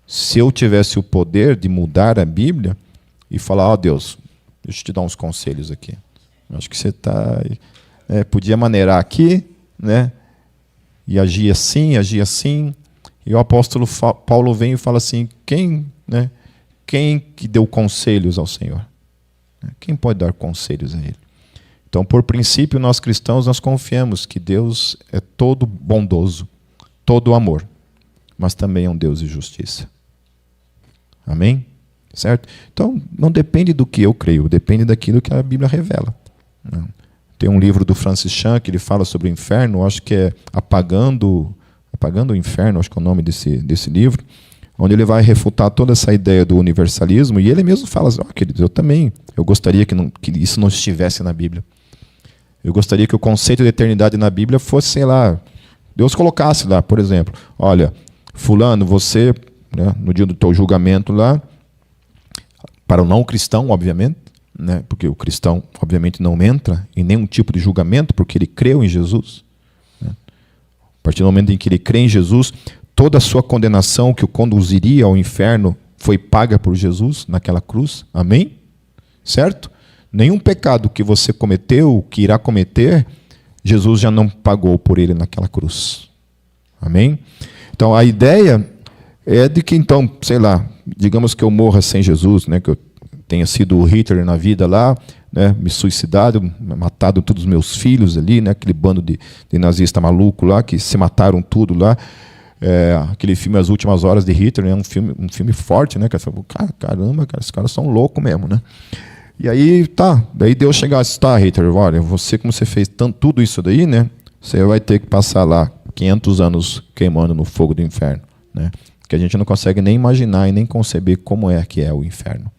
Se eu tivesse o poder de mudar a Bíblia e falar, ó Deus, deixa eu te dar uns conselhos aqui. Acho que você podia maneirar aqui, né? E agir assim, agir assim. E o apóstolo Paulo vem e fala assim, quem que deu conselhos ao Senhor? Quem pode dar conselhos a Ele? Então, por princípio, nós cristãos, nós confiamos que Deus é todo bondoso, todo amor, mas também é um Deus de justiça. Amém? Certo? Então, não depende do que eu creio, depende daquilo que a Bíblia revela. Tem um livro do Francis Chan que ele fala sobre o inferno, acho que é Apagando o Inferno, acho que é o nome desse livro, onde ele vai refutar toda essa ideia do universalismo, e ele mesmo fala assim, queridos, eu gostaria que isso não estivesse na Bíblia. Eu gostaria que o conceito de eternidade na Bíblia fosse, sei lá, Deus colocasse lá, por exemplo, olha, fulano, você, né, no dia do teu julgamento lá, para o não cristão, obviamente, né, porque o cristão, obviamente, não entra em nenhum tipo de julgamento, porque ele creu em Jesus. Né? A partir do momento em que ele crê em Jesus, toda a sua condenação que o conduziria ao inferno foi paga por Jesus naquela cruz. Amém? Certo? Nenhum pecado que você cometeu, que irá cometer, Jesus já não pagou por ele naquela cruz. Amém? Então a ideia é de que, então, sei lá, digamos que eu morra sem Jesus, né, que eu tenha sido o Hitler na vida lá, né, me suicidado, matado todos os meus filhos ali, né, aquele bando de nazista maluco lá, que se mataram tudo lá. Aquele filme As Últimas Horas de Hitler, é um filme forte, né? Caramba, esses caras são loucos mesmo, né? E aí, daí Deus chegasse, Hitler, olha, você, como você fez tudo isso daí, né? Você vai ter que passar lá 500 anos queimando no fogo do inferno, né? Que a gente não consegue nem imaginar e nem conceber como é que é o inferno,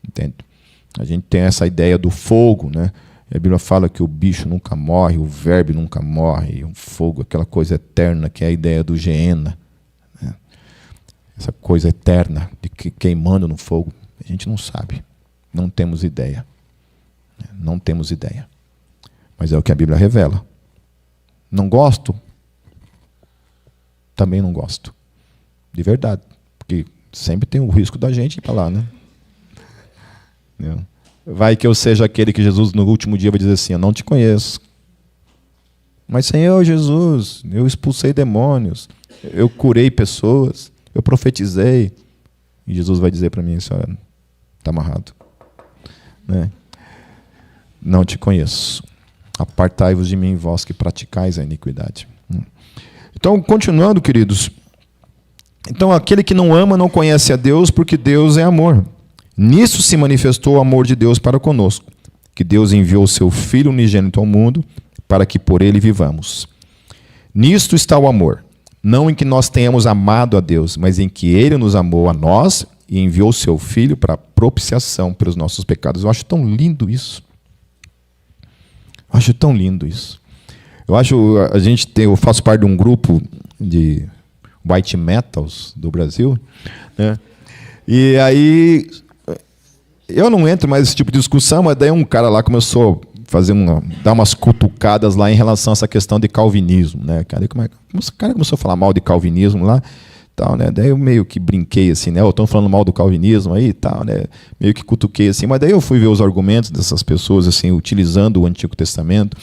entende? A gente tem essa ideia do fogo, né? A Bíblia fala que o bicho nunca morre, o verme nunca morre, o fogo, aquela coisa eterna, que é a ideia do Geena, né? Essa coisa eterna, de queimando no fogo, a gente não sabe, não temos ideia. Não temos ideia. Mas é o que a Bíblia revela. Não gosto? Também não gosto. De verdade. Porque Sempre tem o risco da gente ir para lá, né? Vai que eu seja aquele que Jesus no último dia vai dizer assim: eu não te conheço. Mas, Senhor Jesus, eu expulsei demônios, eu curei pessoas, eu profetizei. E Jesus vai dizer para mim: senhora, está amarrado. Né? Não te conheço. Apartai-vos de mim, vós que praticais a iniquidade. Então, continuando, queridos. Então, aquele que não ama não conhece a Deus, porque Deus é amor. Nisso se manifestou o amor de Deus para conosco, que Deus enviou o seu Filho unigênito ao mundo, para que por ele vivamos. Nisto está o amor, não em que nós tenhamos amado a Deus, mas em que ele nos amou a nós e enviou o seu Filho para propiciação pelos nossos pecados. Eu acho tão lindo isso. Acho tão lindo isso. Eu faço parte de um grupo de white metals do Brasil, né? E aí eu não entro mais nesse tipo de discussão, mas daí um cara lá começou a dar umas cutucadas lá em relação a essa questão de calvinismo, né? O cara começou a falar mal de calvinismo lá, tal, né? Daí eu meio que brinquei assim, né? Estão falando mal do calvinismo aí, tal, né? Meio que cutuquei assim, mas daí eu fui ver os argumentos dessas pessoas assim, utilizando o Antigo Testamento,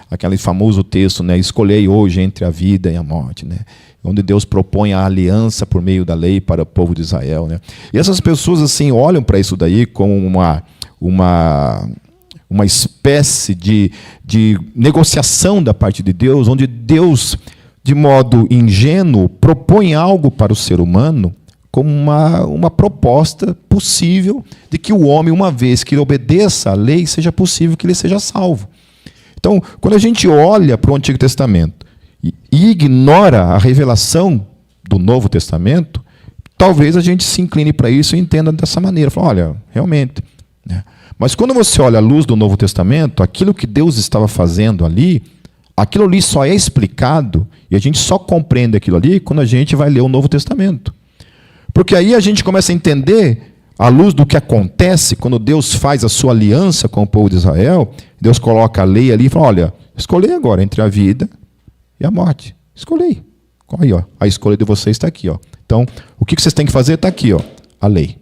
aquele famoso texto, né? Escolhei hoje entre a vida e a morte, né? Onde Deus propõe a aliança por meio da lei para o povo de Israel, né? E essas pessoas assim olham para isso daí como uma espécie de negociação da parte de Deus, onde Deus, de modo ingênuo, propõe algo para o ser humano como uma proposta possível de que o homem, uma vez que ele obedeça à lei, seja possível que ele seja salvo. Então, quando a gente olha para o Antigo Testamento e ignora a revelação do Novo Testamento, talvez a gente se incline para isso e entenda dessa maneira. Fala, olha, realmente, né? Mas quando você olha à luz do Novo Testamento, aquilo que Deus estava fazendo ali, aquilo ali só é explicado e a gente só compreende aquilo ali quando a gente vai ler o Novo Testamento. Porque aí a gente começa a entender, à luz do que acontece, quando Deus faz a sua aliança com o povo de Israel, Deus coloca a lei ali e fala, olha, escolhi agora entre a vida e a morte. Escolhi. Aí, ó, a escolha de vocês está aqui. Ó. Então, o que vocês têm que fazer está aqui, ó, a lei.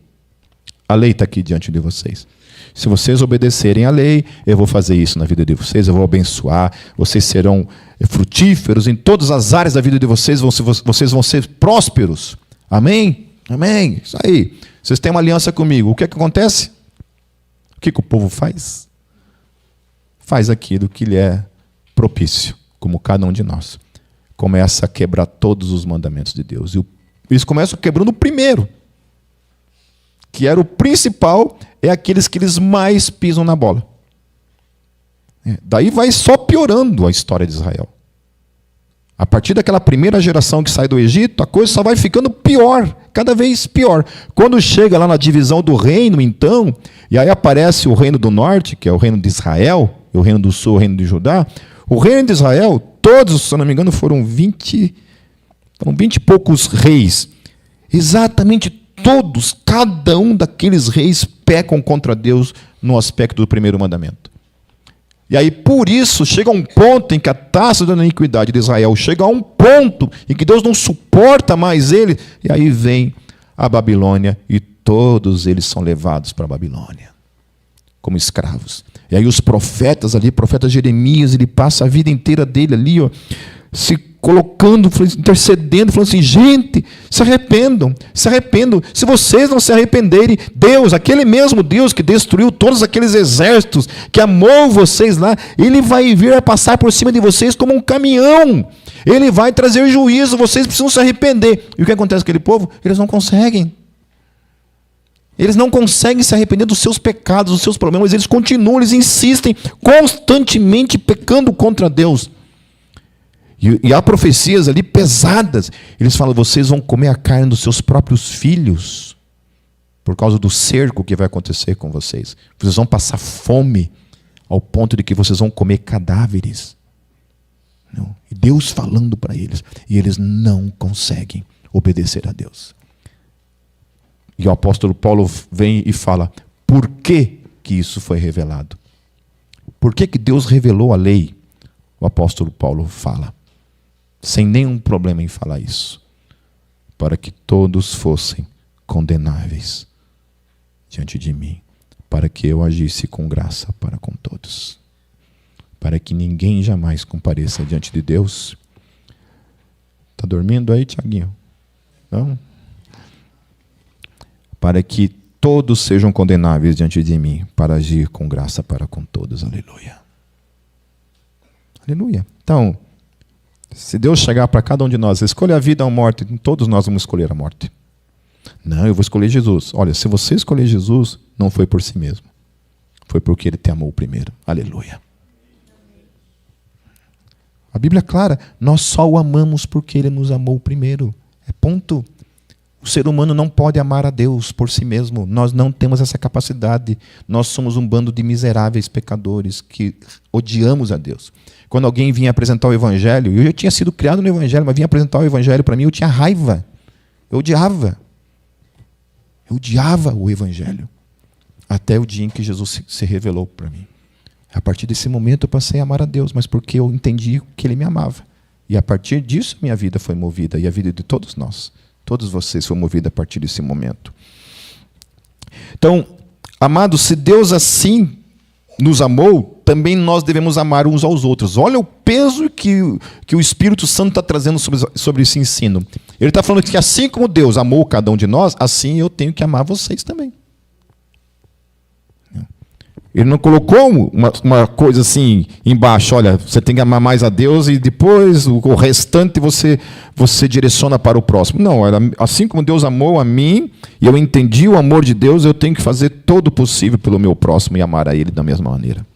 A lei está aqui diante de vocês. Se vocês obedecerem à lei, eu vou fazer isso na vida de vocês, eu vou abençoar, vocês serão frutíferos em todas as áreas da vida de vocês, vocês vão ser prósperos. Amém? Amém. Isso aí. Vocês têm uma aliança comigo. O que é que acontece? O que o povo faz? Faz aquilo que lhe é propício, como cada um de nós. Começa a quebrar todos os mandamentos de Deus. E eles começam quebrando o primeiro, que era o principal, é aqueles que eles mais pisam na bola. Daí vai só piorando a história de Israel. A partir daquela primeira geração que sai do Egito, a coisa só vai ficando pior, cada vez pior. Quando chega lá na divisão do reino, então, e aí aparece o reino do norte, que é o reino de Israel, e o reino do sul, o reino de Judá, o reino de Israel, todos, se eu não me engano, foram 20 e poucos reis. Exatamente todos, cada um daqueles reis pecam contra Deus no aspecto do primeiro mandamento. E aí, por isso, chega um ponto em que a taça da iniquidade de Israel chega a um ponto em que Deus não suporta mais ele, e aí vem a Babilônia e todos eles são levados para a Babilônia como escravos. E aí os profetas ali, profeta Jeremias, ele passa a vida inteira dele ali, ó, se colocando, intercedendo, falando assim, gente, se arrependam. Se vocês não se arrependerem, Deus, aquele mesmo Deus que destruiu todos aqueles exércitos, que amou vocês lá, ele vai vir a passar por cima de vocês como um caminhão. Ele vai trazer juízo, vocês precisam se arrepender. E o que acontece com aquele povo? Eles não conseguem. Eles não conseguem se arrepender dos seus pecados, dos seus problemas, eles continuam, eles insistem constantemente pecando contra Deus. E há profecias ali pesadas. Eles falam, vocês vão comer a carne dos seus próprios filhos, por causa do cerco que vai acontecer com vocês. Vocês vão passar fome, ao ponto de que vocês vão comer cadáveres. Não. E Deus falando para eles. E eles não conseguem obedecer a Deus. E o apóstolo Paulo vem e fala, por que isso foi revelado? Por que Deus revelou a lei? O apóstolo Paulo fala, sem nenhum problema em falar isso, para que todos fossem condenáveis diante de mim, para que eu agisse com graça para com todos. Para que ninguém jamais compareça diante de Deus. Está dormindo aí, Tiaguinho? Não? Para que todos sejam condenáveis diante de mim, para agir com graça para com todos. Aleluia. Aleluia. Então, se Deus chegar para cada um de nós, escolha a vida ou a morte, todos nós vamos escolher a morte. Não, eu vou escolher Jesus. Olha, se você escolher Jesus, não foi por si mesmo. Foi porque Ele te amou primeiro. Aleluia. A Bíblia é clara, nós só o amamos porque Ele nos amou primeiro. É ponto. O ser humano não pode amar a Deus por si mesmo. Nós não temos essa capacidade. Nós somos um bando de miseráveis pecadores que odiamos a Deus. Quando alguém vinha apresentar o Evangelho, eu já tinha sido criado no Evangelho, mas vinha apresentar o Evangelho para mim, eu tinha raiva. Eu odiava. Eu odiava o Evangelho. Até o dia em que Jesus se revelou para mim. A partir desse momento eu passei a amar a Deus, mas porque eu entendi que Ele me amava. E a partir disso minha vida foi movida, e a vida de todos nós. Todos vocês foram movidos a partir desse momento. Então, amados, se Deus assim nos amou, também nós devemos amar uns aos outros. Olha o peso que o Espírito Santo está trazendo sobre esse ensino. Ele está falando que assim como Deus amou cada um de nós, assim eu tenho que amar vocês também. Ele não colocou uma coisa assim embaixo, olha, você tem que amar mais a Deus e depois o restante você direciona para o próximo. Não, assim como Deus amou a mim e eu entendi o amor de Deus, eu tenho que fazer todo o possível pelo meu próximo e amar a ele da mesma maneira.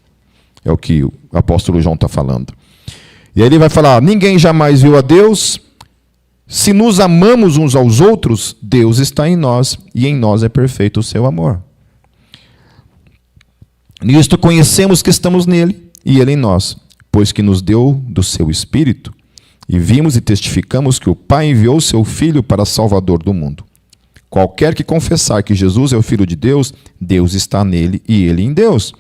É o que o apóstolo João está falando. E aí ele vai falar, ninguém jamais viu a Deus. Se nos amamos uns aos outros, Deus está em nós e em nós é perfeito o seu amor. Nisto conhecemos que estamos nele e ele em nós, pois que nos deu do seu Espírito, e vimos e testificamos que o Pai enviou seu Filho para Salvador do mundo. Qualquer que confessar que Jesus é o Filho de Deus, Deus está nele e ele em Deus.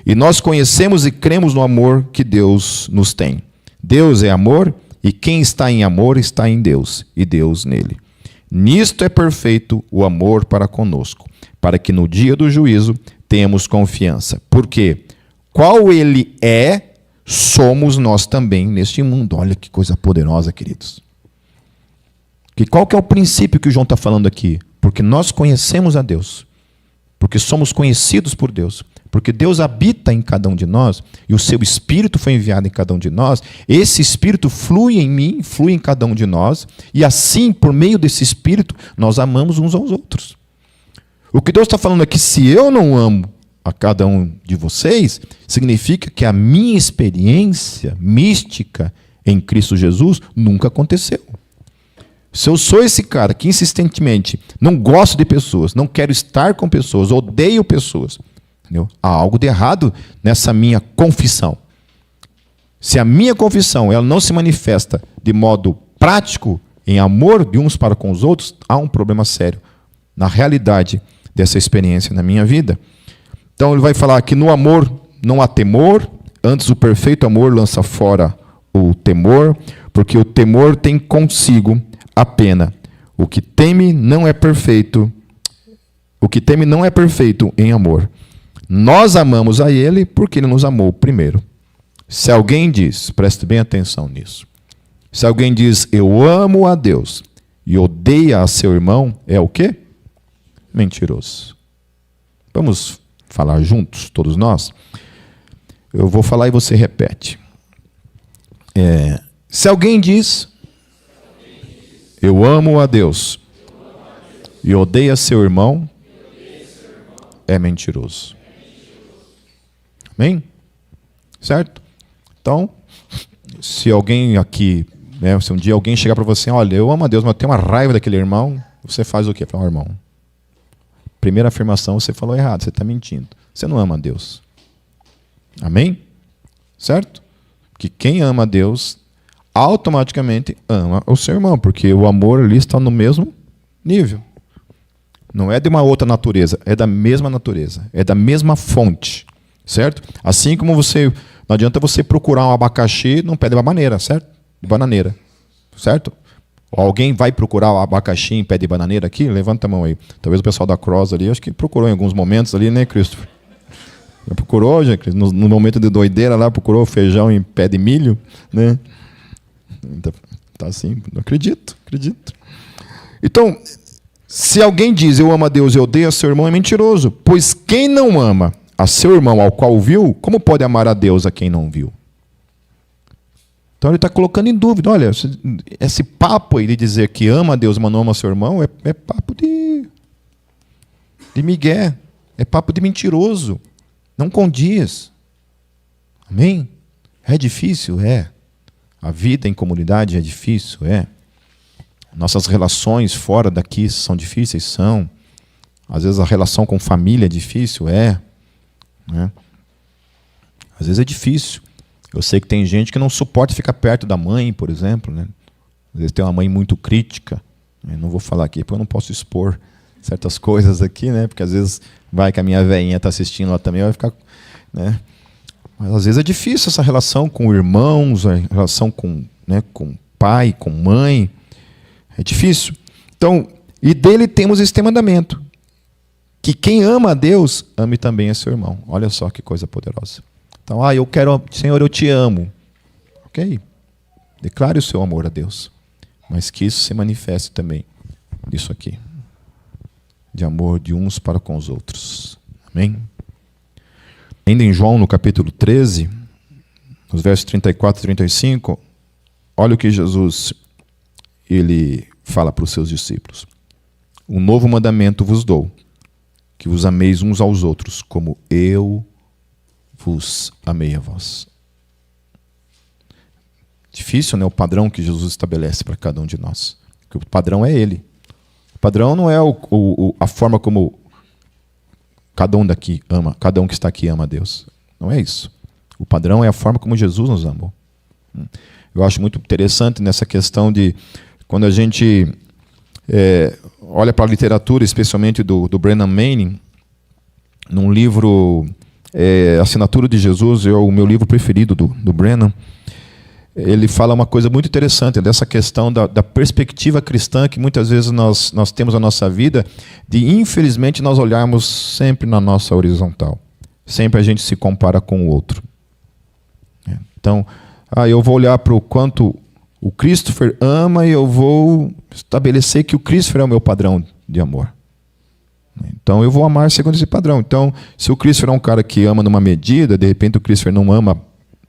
E nós conhecemos e cremos no amor que Deus nos tem. Deus é amor, e quem está em amor está em Deus, e Deus nele. Nisto é perfeito o amor para conosco, para que no dia do juízo temos confiança. Porque qual ele é, somos nós também neste mundo. Olha que coisa poderosa, queridos. Qual que é o princípio que o João está falando aqui? Porque nós conhecemos a Deus. Porque somos conhecidos por Deus. Porque Deus habita em cada um de nós. E o seu Espírito foi enviado em cada um de nós. Esse Espírito flui em mim, flui em cada um de nós. E assim, por meio desse Espírito, nós amamos uns aos outros. O que Deus está falando é que se eu não amo a cada um de vocês, significa que a minha experiência mística em Cristo Jesus nunca aconteceu. Se eu sou esse cara que insistentemente não gosto de pessoas, não quero estar com pessoas, odeio pessoas, entendeu? Há algo de errado nessa minha confissão. Se a minha confissão ela não se manifesta de modo prático, em amor de uns para com os outros, há um problema sério na realidade dessa experiência na minha vida. Então ele vai falar que no amor não há temor, antes o perfeito amor lança fora o temor, porque o temor tem consigo a pena. O que teme não é perfeito em amor. Nós amamos a ele porque ele nos amou primeiro. Se alguém diz, preste bem atenção nisso, se alguém diz, eu amo a Deus e odeia a seu irmão, é o quê? Mentiroso. Vamos falar juntos, todos nós? Eu vou falar e você repete. Se alguém diz, eu amo a Deus e odeia seu irmão, é mentiroso. Amém? Certo? Então, se alguém aqui, se um dia alguém chegar para você, olha, eu amo a Deus, mas eu tenho uma raiva daquele irmão, você faz o quê? Fala, irmão, primeira afirmação, você falou errado, você está mentindo. Você não ama a Deus. Amém? Certo? Que quem ama a Deus, automaticamente ama o seu irmão, porque o amor ali está no mesmo nível. Não é de uma outra natureza, é da mesma natureza, é da mesma fonte. Certo? Assim como você, não adianta você procurar um abacaxi num pé de bananeira, certo? De bananeira. Certo? Alguém vai procurar o abacaxi em pé de bananeira aqui? Levanta a mão aí. Talvez o pessoal da Cross ali, acho que procurou em alguns momentos ali, né, Christopher? Já procurou, já? No momento de doideira lá, procurou feijão em pé de milho, né? Tá assim, não acredito. Então, se alguém diz eu amo a Deus e odeio a seu irmão, é mentiroso. Pois quem não ama a seu irmão ao qual viu, como pode amar a Deus a quem não viu? Então ele está colocando em dúvida. Olha, esse papo aí de dizer que ama a Deus, mas não ama seu irmão, é papo de migué. É papo de mentiroso. Não condiz. Amém? É difícil? É. A vida em comunidade é difícil? É. Nossas relações fora daqui são difíceis? São. Às vezes a relação com família é difícil? É. Né? Às vezes é difícil. Eu sei que tem gente que não suporta ficar perto da mãe, por exemplo. Né? Às vezes tem uma mãe muito crítica. Eu não vou falar aqui, porque eu não posso expor certas coisas aqui, né? Porque às vezes vai que a minha velhinha está assistindo lá também, vai ficar... Né? Mas às vezes é difícil essa relação com irmãos, a relação com, né, com pai, com mãe. É difícil. Então, e dele temos esse mandamento, que quem ama a Deus, ame também a seu irmão. Olha só que coisa poderosa. Então, eu quero, Senhor, eu te amo. Ok. Declare o seu amor a Deus. Mas que isso se manifeste também nisso aqui. De amor de uns para com os outros. Amém? Ainda em João, no capítulo 13, nos versos 34 e 35, olha o que Jesus ele fala para os seus discípulos. Um novo mandamento vos dou, que vos ameis uns aos outros, como eu vos amei a vós. Difícil, né? O padrão que Jesus estabelece para cada um de nós. Porque o padrão é Ele. O padrão não é a forma como cada um daqui ama, cada um que está aqui ama a Deus. Não é isso. O padrão é a forma como Jesus nos amou. Eu acho muito interessante nessa questão de quando a gente olha para a literatura, especialmente do Brennan Manning, num livro Assinatura de Jesus, é o meu livro preferido do Brennan. Ele fala uma coisa muito interessante dessa questão da perspectiva cristã que muitas vezes nós temos na nossa vida, de infelizmente nós olharmos sempre na nossa horizontal. Sempre a gente se compara com o outro. Então, eu vou olhar para o quanto o Christopher ama e eu vou estabelecer que o Christopher é o meu padrão de amor. Então eu vou amar segundo esse padrão. Então, se o Christopher é um cara que ama numa medida, de repente o Christopher não ama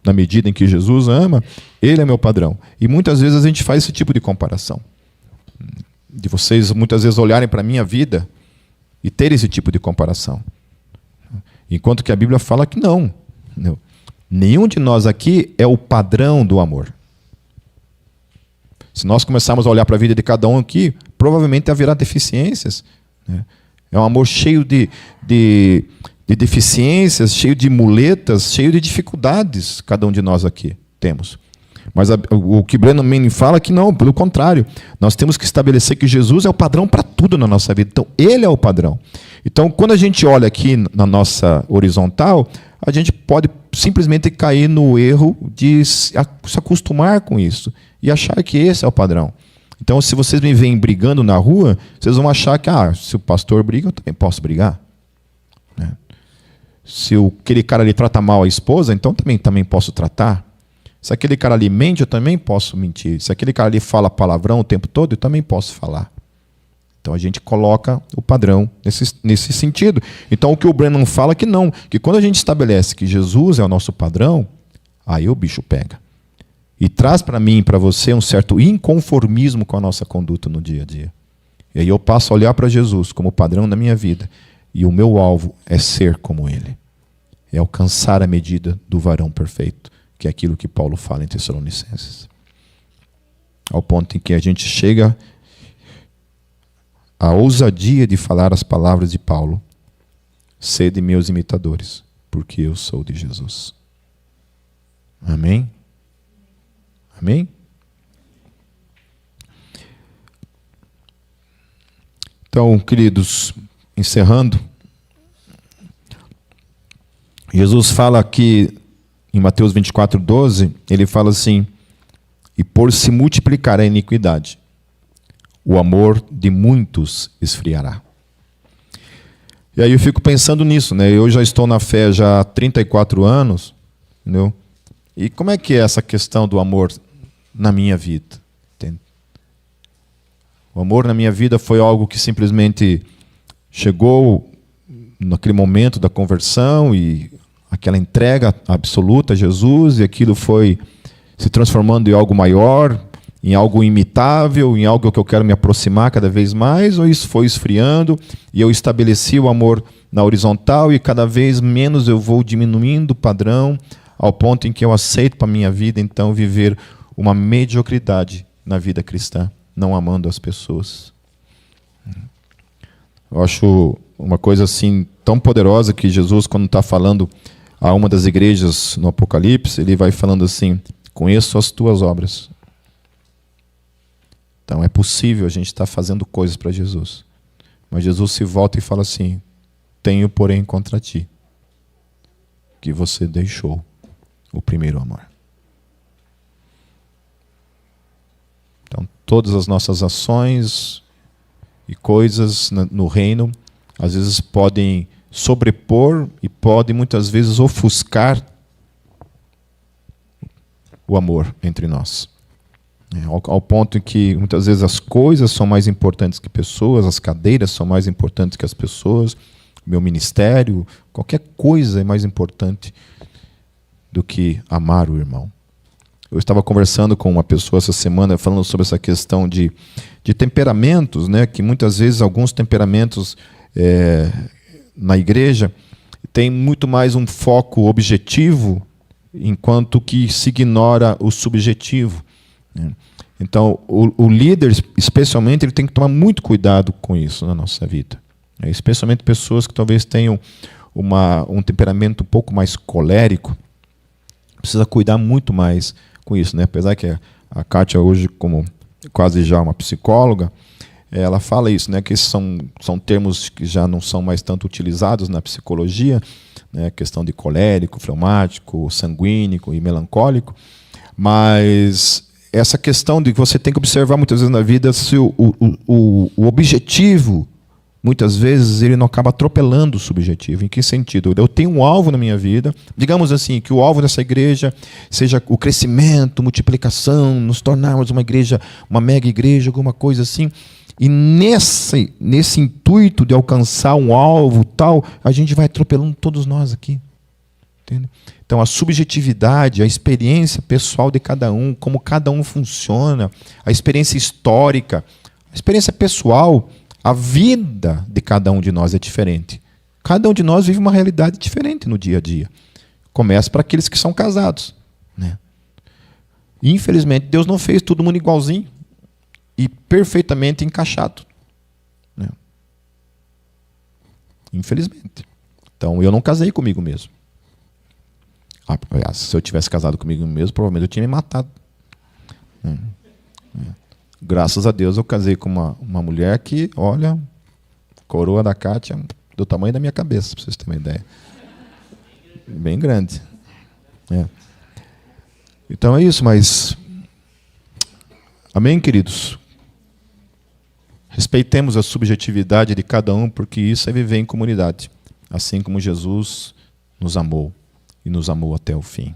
na medida em que Jesus ama, ele é meu padrão. E muitas vezes a gente faz esse tipo de comparação. De vocês muitas vezes olharem para a minha vida e terem esse tipo de comparação. Enquanto que a Bíblia fala que não. Nenhum de nós aqui é o padrão do amor. Se nós começarmos a olhar para a vida de cada um aqui, provavelmente haverá deficiências. É um amor cheio de deficiências, cheio de muletas, cheio de dificuldades, cada um de nós aqui temos. Mas o que Brennan Manning fala é que não, pelo contrário. Nós temos que estabelecer que Jesus é o padrão para tudo na nossa vida. Então, Ele é o padrão. Então, quando a gente olha aqui na nossa horizontal, a gente pode simplesmente cair no erro de se acostumar com isso e achar que esse é o padrão. Então, se vocês me veem brigando na rua, vocês vão achar que se o pastor briga, eu também posso brigar. Se aquele cara ali trata mal a esposa, então também posso tratar. Se aquele cara ali mente, eu também posso mentir. Se aquele cara ali fala palavrão o tempo todo, eu também posso falar. Então a gente coloca o padrão nesse sentido. Então o que o Brennan fala é que não, que quando a gente estabelece que Jesus é o nosso padrão, aí o bicho pega. E traz para mim e para você um certo inconformismo com a nossa conduta no dia a dia. E aí eu passo a olhar para Jesus como padrão da minha vida. E o meu alvo é ser como Ele. É alcançar a medida do varão perfeito, que é aquilo que Paulo fala em Tessalonicenses. Ao ponto em que a gente chega à ousadia de falar as palavras de Paulo: sede meus imitadores, porque eu sou de Jesus. Amém? Amém? Então, queridos, encerrando, Jesus fala aqui em Mateus 24:12, ele fala assim: e por se multiplicar a iniquidade, o amor de muitos esfriará. E aí eu fico pensando nisso, né? Eu já estou na fé já há 34 anos, entendeu? E como é que é essa questão do amor na minha vida? Entende? O amor na minha vida foi algo que simplesmente chegou naquele momento da conversão e aquela entrega absoluta a Jesus, e aquilo foi se transformando em algo maior, em algo imitável, em algo que eu quero me aproximar cada vez mais, ou isso foi esfriando e eu estabeleci o amor na horizontal e cada vez menos eu vou diminuindo o padrão ao ponto em que eu aceito para a minha vida, então, viver uma mediocridade na vida cristã, não amando as pessoas. Eu acho uma coisa assim tão poderosa que Jesus, quando está falando a uma das igrejas no Apocalipse, ele vai falando assim: conheço as tuas obras. Então é possível a gente estar fazendo coisas para Jesus. Mas Jesus se volta e fala assim: tenho, porém, contra ti que você deixou o primeiro amor. Então todas as nossas ações e coisas no reino, às vezes podem sobrepor e podem muitas vezes ofuscar o amor entre nós. Ao ponto em que muitas vezes as coisas são mais importantes que pessoas, as cadeiras são mais importantes que as pessoas, meu ministério, qualquer coisa é mais importante do que amar o irmão. Eu estava conversando com uma pessoa essa semana falando sobre essa questão de temperamentos, né? Que muitas vezes alguns temperamentos na igreja têm muito mais um foco objetivo, enquanto que se ignora o subjetivo. Então, o líder, especialmente, ele tem que tomar muito cuidado com isso na nossa vida. Especialmente pessoas que talvez tenham um temperamento um pouco mais colérico, precisa cuidar muito mais com isso, né? Apesar que a Kátia hoje, como quase já uma psicóloga, ela fala isso, né? Que são termos que já não são mais tanto utilizados na psicologia, né? Questão de colérico, fleumático, sanguíneo e melancólico, mas essa questão de que você tem que observar muitas vezes na vida se o objetivo, muitas vezes, ele não acaba atropelando o subjetivo. Em que sentido? Eu tenho um alvo na minha vida, digamos assim, que o alvo dessa igreja seja o crescimento, multiplicação, nos tornarmos uma igreja, uma mega igreja, alguma coisa assim. E nesse intuito de alcançar um alvo tal, a gente vai atropelando todos nós aqui. Entende? Então, a subjetividade, a experiência pessoal de cada um, como cada um funciona, a experiência histórica, a experiência pessoal, a vida de cada um de nós é diferente. Cada um de nós vive uma realidade diferente no dia a dia. Começa para aqueles que são casados, né? E, infelizmente, Deus não fez todo mundo igualzinho e perfeitamente encaixado, né? Infelizmente. Então, eu não casei comigo mesmo. Se eu tivesse casado comigo mesmo, provavelmente eu tinha me matado. Graças a Deus eu casei com uma mulher que, olha, coroa da Kátia do tamanho da minha cabeça, para vocês terem uma ideia. Bem grande. Então é isso, mas... Amém, queridos? Respeitemos a subjetividade de cada um, porque isso é viver em comunidade, assim como Jesus nos amou. E nos amou até o fim.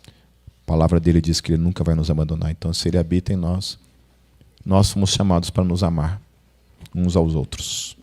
A palavra dele diz que ele nunca vai nos abandonar. Então, se ele habita em nós, nós fomos chamados para nos amar uns aos outros.